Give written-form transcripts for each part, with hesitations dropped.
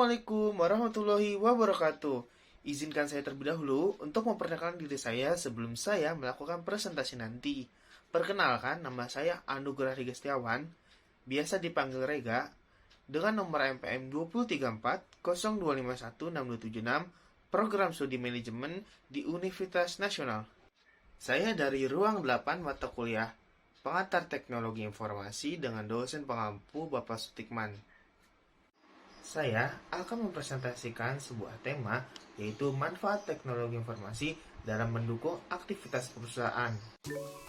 Assalamualaikum warahmatullahi wabarakatuh. Izinkan saya terlebih dahulu untuk memperkenalkan diri saya sebelum saya melakukan presentasi nanti. Perkenalkan, nama saya Anugrah Rega Setiawan, biasa dipanggil Rega, dengan nomor MPM 23402516276, Program Studi Manajemen di Universitas Nasional. Saya dari Ruang 8 mata kuliah Pengantar Teknologi Informasi dengan dosen pengampu Bapak Sutikman. Saya akan mempresentasikan sebuah tema, yaitu manfaat teknologi informasi dalam mendukung aktivitas perusahaan.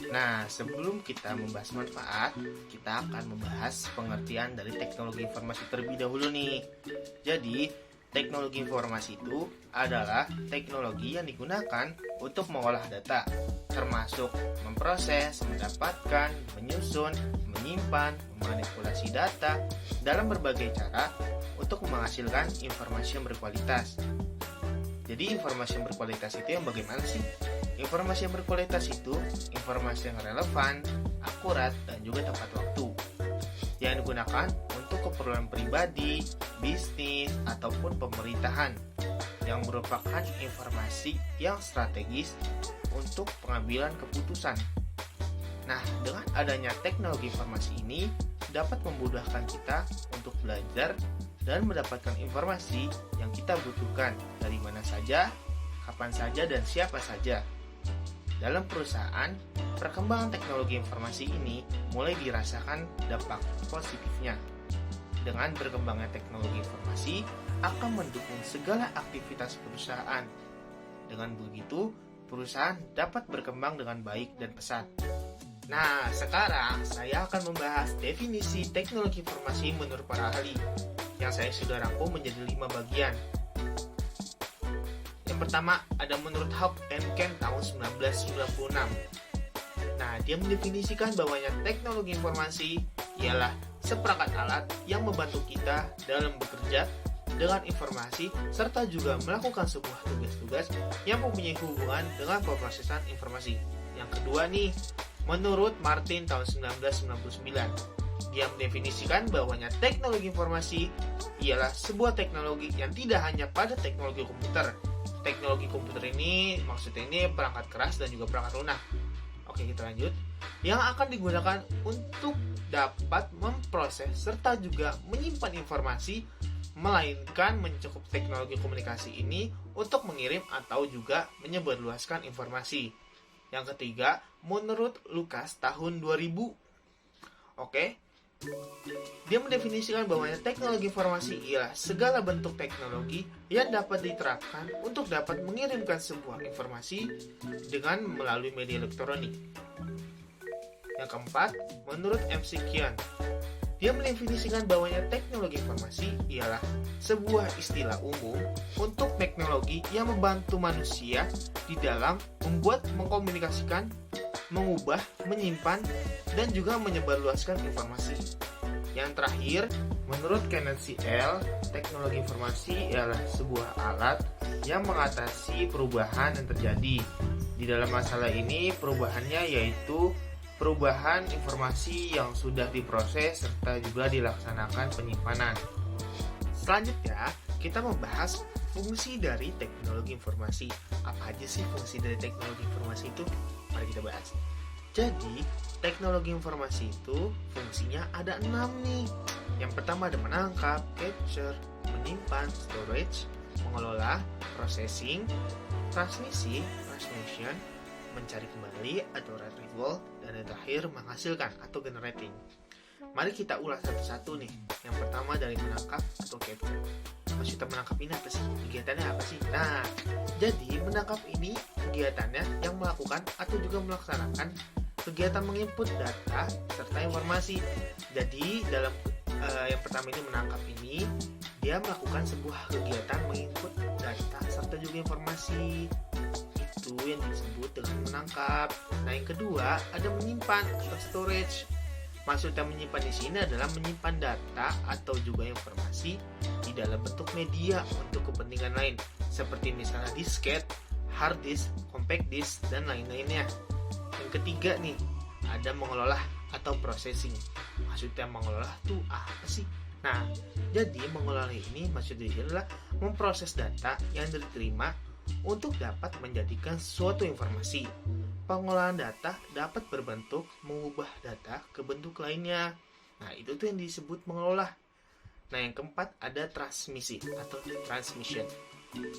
Nah, sebelum kita membahas manfaat, kita akan membahas pengertian dari teknologi informasi terlebih dahulu nih. Jadi, teknologi informasi itu adalah teknologi yang digunakan untuk mengolah data, termasuk memproses, mendapatkan, menyusun, menyimpan, memanipulasi data dalam berbagai cara untuk menghasilkan informasi yang berkualitas. Jadi informasi yang berkualitas itu yang bagaimana sih? Informasi yang berkualitas itu informasi yang relevan, akurat, dan juga tepat waktu, yang digunakan untuk keperluan pribadi, bisnis, ataupun pemerintahan, yang merupakan informasi yang strategis untuk pengambilan keputusan. Nah, dengan adanya teknologi informasi ini dapat memudahkan kita untuk belajar dan mendapatkan informasi yang kita butuhkan dari mana saja, kapan saja, dan siapa saja. Dalam perusahaan, perkembangan teknologi informasi ini mulai dirasakan dampak positifnya. Dengan berkembangnya teknologi informasi akan mendukung segala aktivitas perusahaan. Dengan begitu, perusahaan dapat berkembang dengan baik dan pesat. Nah, sekarang saya akan membahas definisi teknologi informasi menurut para ahli, yang saya sudah rangkum menjadi 5 bagian. Yang pertama, ada menurut Hawk and Ken tahun 1996. Nah, dia mendefinisikan bahwanya teknologi informasi ialah seperangkat alat yang membantu kita dalam bekerja dengan informasi serta juga melakukan sebuah tugas-tugas yang mempunyai hubungan dengan pemrosesan informasi. Yang kedua nih, menurut Martin tahun 1999, dia mendefinisikan bahwanya teknologi informasi ialah sebuah teknologi yang tidak hanya pada teknologi komputer. Teknologi komputer ini maksudnya ini perangkat keras dan juga perangkat lunak. Oke, kita lanjut. Yang akan digunakan untuk dapat memproses serta juga menyimpan informasi, melainkan mencakup teknologi komunikasi ini untuk mengirim atau juga menyebarluaskan informasi. Yang ketiga, menurut Lucas tahun 2000. Oke. Dia mendefinisikan bahwa teknologi informasi ialah segala bentuk teknologi yang dapat diterapkan untuk dapat mengirimkan sebuah informasi dengan melalui media elektronik. Yang keempat, menurut MC Kian, dia mendefinisikan bahwa teknologi informasi ialah sebuah istilah umum untuk teknologi yang membantu manusia di dalam membuat, mengkomunikasikan, mengubah, menyimpan, dan juga menyebarluaskan informasi. Yang terakhir, menurut Kenneth C. L., teknologi informasi ialah sebuah alat yang mengatasi perubahan yang terjadi. Di dalam masalah ini, perubahannya yaitu perubahan informasi yang sudah diproses serta juga dilaksanakan penyimpanan. Selanjutnya, kita membahas fungsi dari teknologi informasi. Apa aja sih fungsi dari teknologi informasi itu? Mari kita bahas. Jadi, teknologi informasi itu fungsinya ada 6 nih. Yang pertama ada menangkap, capture, menyimpan, storage, mengelola, processing, transmisi, transmission, mencari kembali atau retrieval, dan yang terakhir menghasilkan atau generating. Mari kita ulas satu-satu nih. Yang pertama dari menangkap atau capture. Maksudnya menangkap ini apa sih? Kegiatannya apa sih? Nah, jadi menangkap ini kegiatannya yang melakukan atau juga melaksanakan kegiatan menginput data serta informasi. Jadi dalam yang pertama ini menangkap ini, dia melakukan sebuah kegiatan menginput data serta juga informasi. Itu yang disebut dengan menangkap. Nah, yang kedua ada menyimpan atau storage. Maksudnya menyimpan di sini adalah menyimpan data atau juga informasi di dalam bentuk media untuk kepentingan lain, seperti misalnya disket, hard disk, compact disk, dan lain-lainnya. Yang ketiga nih, ada mengelola atau processing. Maksudnya mengelola tuh apa sih? Nah, jadi mengelola ini maksudnya adalah memproses data yang diterima untuk dapat menjadikan suatu informasi. Pengolahan data dapat berbentuk mengubah data ke bentuk lainnya. Nah, itu tuh yang disebut mengelola. Nah, yang keempat ada transmisi atau transmission.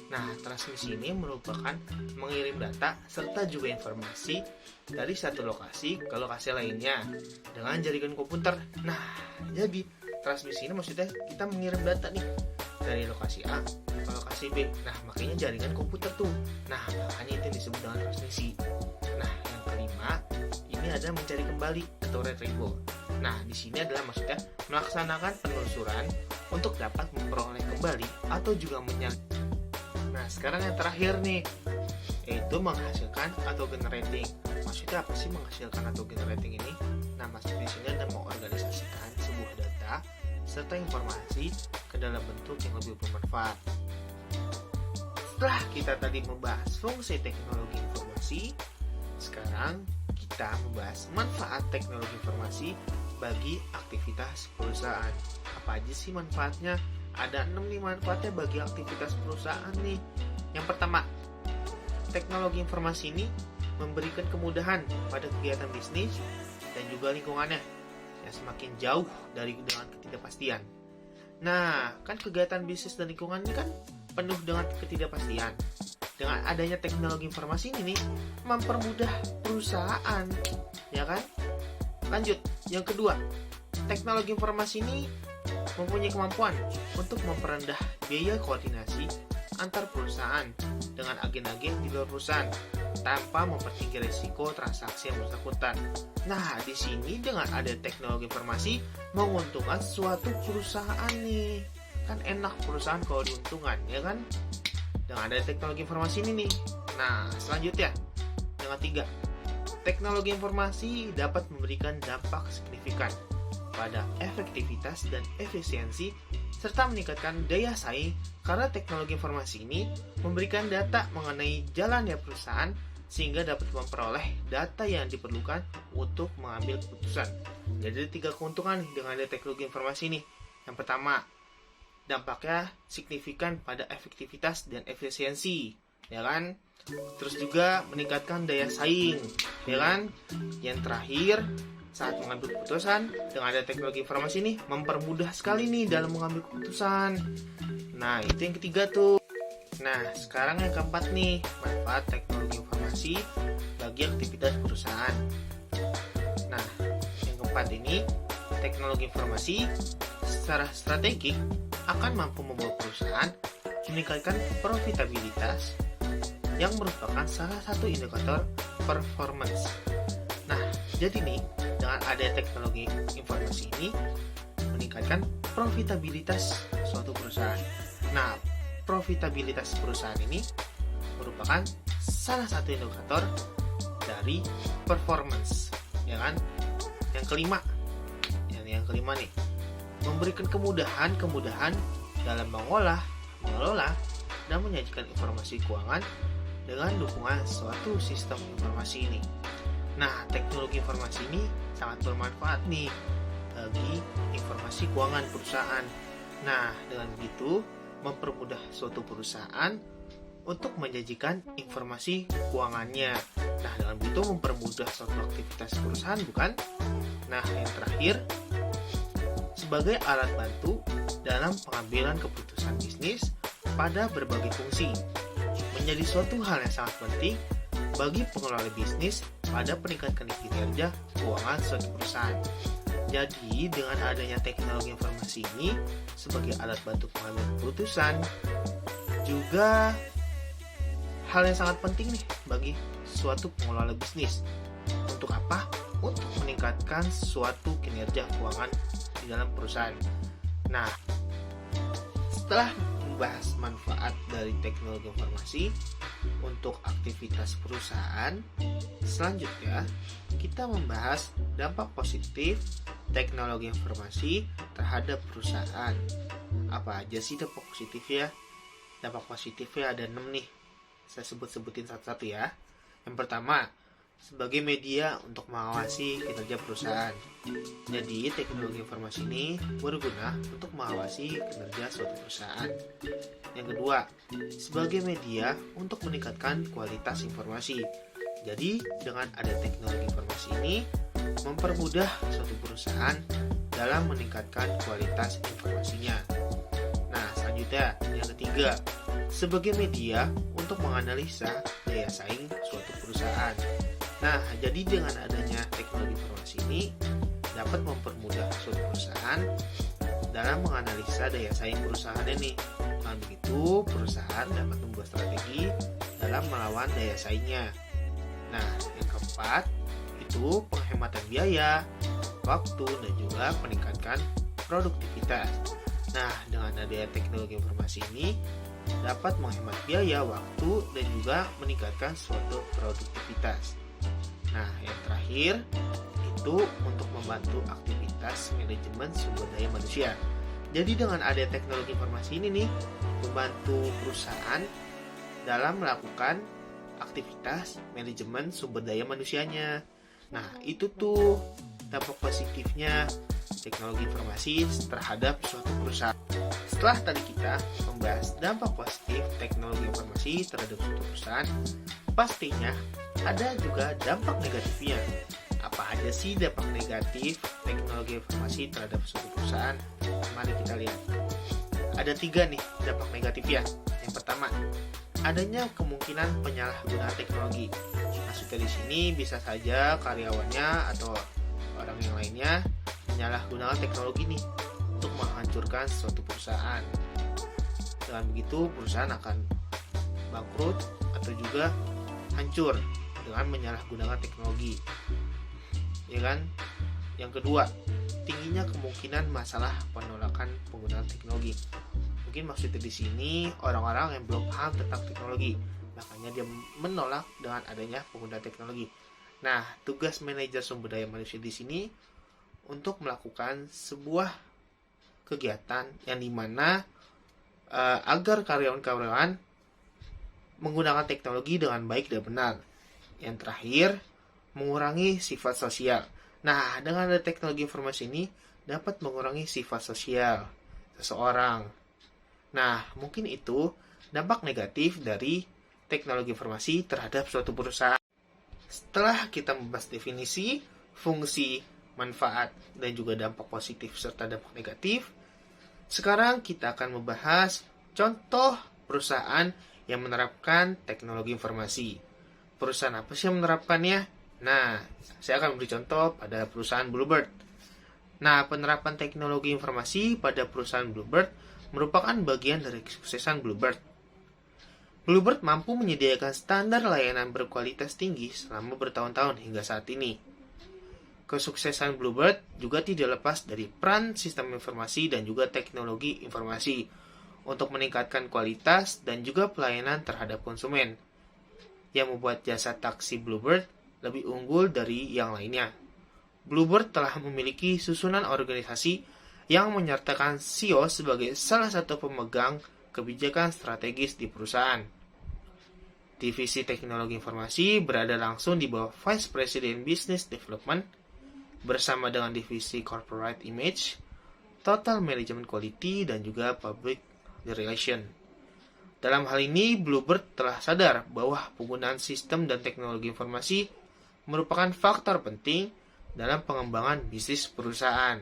Nah, transmisi ini merupakan mengirim data serta juga informasi dari satu lokasi ke lokasi lainnya dengan jaringan komputer. Nah, jadi transmisi ini maksudnya kita mengirim data nih dari lokasi A ke lokasi B. Nah, makanya jaringan komputer tuh. Nah, makanya itu disebut dengan transmisi. Nah, yang kelima ini ada mencari kembali atau retrieval. Nah, di sini adalah maksudnya melaksanakan penelusuran untuk dapat memperoleh kembali atau juga menyalin. Nah, sekarang yang terakhir nih, yaitu menghasilkan atau generating. Maksudnya apa sih menghasilkan atau generating ini? Nah, maksudnya di sini adalah mengorganisasikan sebuah data serta informasi ke dalam bentuk yang lebih bermanfaat. Setelah kita tadi membahas fungsi teknologi informasi, sekarang kita membahas manfaat teknologi informasi bagi aktivitas perusahaan. Apa aja sih manfaatnya? Ada 6 nih manfaatnya bagi aktivitas perusahaan nih. Yang pertama, teknologi informasi ini memberikan kemudahan pada kegiatan bisnis dan juga lingkungannya yang semakin jauh dengan ketidakpastian. Nah, kan kegiatan bisnis dan lingkungan ini kan penuh dengan ketidakpastian. Dengan adanya teknologi informasi ini nih, mempermudah perusahaan, ya kan? Lanjut, yang kedua, teknologi informasi ini mempunyai kemampuan untuk memperendah biaya koordinasi antar perusahaan dengan agen-agen di luar perusahaan tanpa mempertinggi risiko transaksi yang bersangkutan. Nah, di sini dengan ada teknologi informasi menguntungkan suatu perusahaan nih. Kan enak perusahaan kalau diuntungkan, ya kan? Dengan ada teknologi informasi ini nih. Nah, selanjutnya yang ketiga, teknologi informasi dapat memberikan dampak signifikan pada efektivitas dan efisiensi serta meningkatkan daya saing karena teknologi informasi ini memberikan data mengenai jalannya perusahaan sehingga dapat memperoleh data yang diperlukan untuk mengambil keputusan. Jadi ada 3 keuntungan dengan ada teknologi informasi ini. Yang pertama, dampaknya signifikan pada efektivitas dan efisiensi, ya kan? Terus juga meningkatkan daya saing, ya kan? Yang terakhir, saat mengambil keputusan dengan ada teknologi informasi ini mempermudah sekali nih dalam mengambil keputusan. Nah, itu yang ketiga tuh. Nah, sekarang yang keempat nih, manfaat teknologi informasi bagi aktivitas perusahaan. Nah, yang keempat ini, teknologi informasi secara strategik akan mampu membawa perusahaan meningkatkan profitabilitas yang merupakan salah satu indikator performance. Nah, jadi nih, dengan ada teknologi informasi ini meningkatkan profitabilitas suatu perusahaan. Nah, profitabilitas perusahaan ini merupakan salah satu indikator dari performance, ya kan? Yang kelima nih, memberikan kemudahan dalam mengolah, mengelola, dan menyajikan informasi keuangan dengan dukungan suatu sistem informasi ini. Nah, teknologi informasi ini sangat bermanfaat nih bagi informasi keuangan perusahaan. Nah, dengan begitu mempermudah suatu perusahaan untuk menjanjikan informasi keuangannya. Nah, dengan begitu mempermudah suatu aktivitas perusahaan, bukan? Nah, yang terakhir, sebagai alat bantu dalam pengambilan keputusan bisnis pada berbagai fungsi, menjadi suatu hal yang sangat penting bagi pengelola bisnis pada peningkatan kinerja keuangan suatu perusahaan. Jadi, dengan adanya teknologi informasi ini sebagai alat bantu pengambilan keputusan juga hal yang sangat penting nih bagi suatu pengelola bisnis. Untuk apa? Untuk meningkatkan suatu kinerja keuangan di dalam perusahaan. Nah, setelah membahas manfaat dari teknologi informasi untuk aktivitas perusahaan, selanjutnya kita membahas dampak positif teknologi informasi terhadap perusahaan. Apa aja sih dampak positif ya? Dampak positifnya ada 6 nih. Saya sebutin satu-satu ya. Yang pertama, sebagai media untuk mengawasi kinerja perusahaan. Jadi, teknologi informasi ini berguna untuk mengawasi kinerja suatu perusahaan. Yang kedua, sebagai media untuk meningkatkan kualitas informasi. Jadi, dengan ada teknologi informasi ini, mempermudah suatu perusahaan dalam meningkatkan kualitas informasinya. Nah, selanjutnya, yang ketiga, sebagai media untuk menganalisa daya saing suatu perusahaan. Nah, jadi dengan adanya teknologi informasi ini dapat mempermudah suatu perusahaan dalam menganalisa daya saing perusahaannya nih. Dengan begitu, perusahaan dapat membuat strategi dalam melawan daya saingnya. Nah, yang keempat, itu penghematan biaya, waktu, dan juga meningkatkan produktivitas. Nah, dengan adanya teknologi informasi ini dapat menghemat biaya, waktu, dan juga meningkatkan suatu produktivitas. Nah, yang terakhir itu untuk membantu aktivitas manajemen sumber daya manusia. Jadi dengan ada teknologi informasi ini nih, membantu perusahaan dalam melakukan aktivitas manajemen sumber daya manusianya. Nah, itu tuh dampak positifnya teknologi informasi terhadap suatu perusahaan. Setelah tadi kita membahas dampak positif teknologi informasi terhadap suatu perusahaan, pastinya ada juga dampak negatifnya. Apa aja sih dampak negatif teknologi informasi terhadap suatu perusahaan? Mari kita lihat. Ada 3 nih dampak negatifnya. Yang pertama, adanya kemungkinan penyalahgunaan teknologi. Maksudnya di sini bisa saja karyawannya atau orang yang lainnya menyalahgunakan teknologi nih untuk menghancurkan suatu perusahaan. Dengan begitu perusahaan akan bangkrut atau juga hancur dengan menyalahgunakan teknologi. Ya kan? Yang kedua, tingginya kemungkinan masalah penolakan penggunaan teknologi. Mungkin maksudnya di sini orang-orang yang belum paham tentang teknologi, makanya dia menolak dengan adanya penggunaan teknologi. Nah, tugas manajer sumber daya manusia di sini untuk melakukan sebuah kegiatan yang dimana agar karyawan-karyawan menggunakan teknologi dengan baik dan benar. Yang terakhir, mengurangi sifat sosial. Nah, dengan ada teknologi informasi ini dapat mengurangi sifat sosial seseorang. Nah, mungkin itu dampak negatif dari teknologi informasi terhadap suatu perusahaan. Setelah kita membahas definisi, fungsi, manfaat, dan juga dampak positif serta dampak negatif, sekarang kita akan membahas contoh perusahaan yang menerapkan teknologi informasi. Perusahaan apa sih yang menerapkannya? Nah, saya akan beri contoh pada perusahaan Bluebird. Nah, penerapan teknologi informasi pada perusahaan Bluebird merupakan bagian dari kesuksesan Bluebird. Bluebird mampu menyediakan standar layanan berkualitas tinggi selama bertahun-tahun hingga saat ini. Kesuksesan Bluebird juga tidak lepas dari peran sistem informasi dan juga teknologi informasi untuk meningkatkan kualitas dan juga pelayanan terhadap konsumen, yang membuat jasa taksi Bluebird lebih unggul dari yang lainnya. Bluebird telah memiliki susunan organisasi yang menyertakan CEO sebagai salah satu pemegang kebijakan strategis di perusahaan. Divisi teknologi informasi berada langsung di bawah Vice President Business Development bersama dengan divisi Corporate Image, Total Management Quality, dan juga Public Relation. Dalam hal ini, Bluebird telah sadar bahwa penggunaan sistem dan teknologi informasi merupakan faktor penting dalam pengembangan bisnis perusahaan.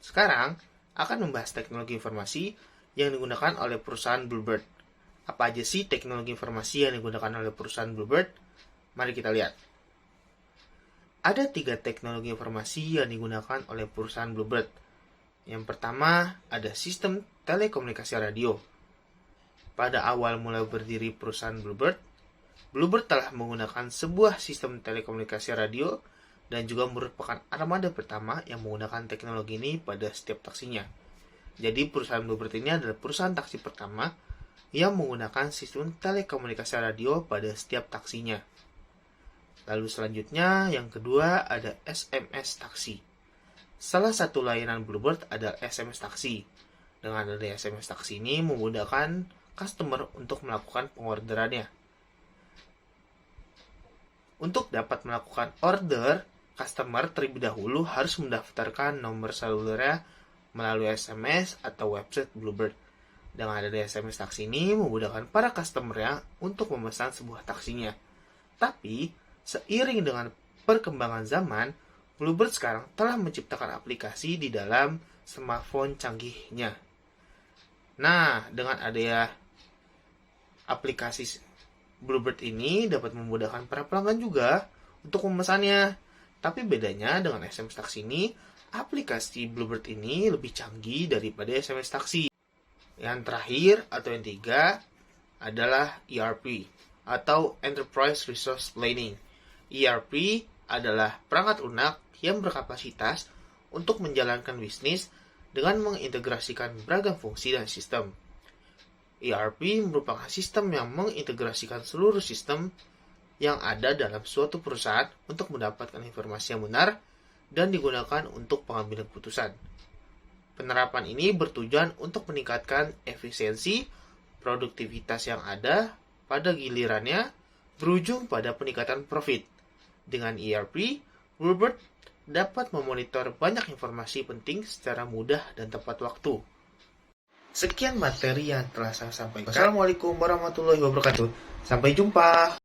Sekarang, akan membahas teknologi informasi yang digunakan oleh perusahaan Bluebird. Apa aja sih teknologi informasi yang digunakan oleh perusahaan Bluebird? Mari kita lihat. Ada 3 teknologi informasi yang digunakan oleh perusahaan Bluebird. Yang pertama, ada sistem telekomunikasi radio. Pada awal mulai berdiri perusahaan Bluebird, Bluebird telah menggunakan sebuah sistem telekomunikasi radio dan juga merupakan armada pertama yang menggunakan teknologi ini pada setiap taksinya. Jadi perusahaan Bluebird ini adalah perusahaan taksi pertama yang menggunakan sistem telekomunikasi radio pada setiap taksinya. Lalu selanjutnya, yang kedua ada SMS taksi. Salah satu layanan Bluebird adalah SMS taksi. Dengan adanya SMS taksi ini memudahkan customer untuk melakukan pengorderannya. Untuk dapat melakukan order, customer terlebih dahulu harus mendaftarkan nomor selulernya melalui SMS atau website Bluebird. Dengan adanya SMS taksi ini memudahkan para customer untuk memesan sebuah taksinya. Tapi, seiring dengan perkembangan zaman, Bluebird sekarang telah menciptakan aplikasi di dalam smartphone canggihnya. Nah, dengan adanya aplikasi Bluebird ini dapat memudahkan para pelanggan juga untuk memesannya. Tapi bedanya dengan SMS taksi ini, aplikasi Bluebird ini lebih canggih daripada SMS taksi. Yang terakhir atau yang ketiga adalah ERP atau Enterprise Resource Planning. ERP adalah perangkat lunak yang berkapasitas untuk menjalankan bisnis dengan mengintegrasikan beragam fungsi dan sistem. ERP merupakan sistem yang mengintegrasikan seluruh sistem yang ada dalam suatu perusahaan untuk mendapatkan informasi yang benar dan digunakan untuk pengambilan keputusan. Penerapan ini bertujuan untuk meningkatkan efisiensi, produktivitas yang ada, pada gilirannya berujung pada peningkatan profit. Dengan ERP, Bluebird dapat memonitor banyak informasi penting secara mudah dan tepat waktu. Sekian materi yang telah saya sampaikan. Assalamualaikum warahmatullahi wabarakatuh. Sampai jumpa.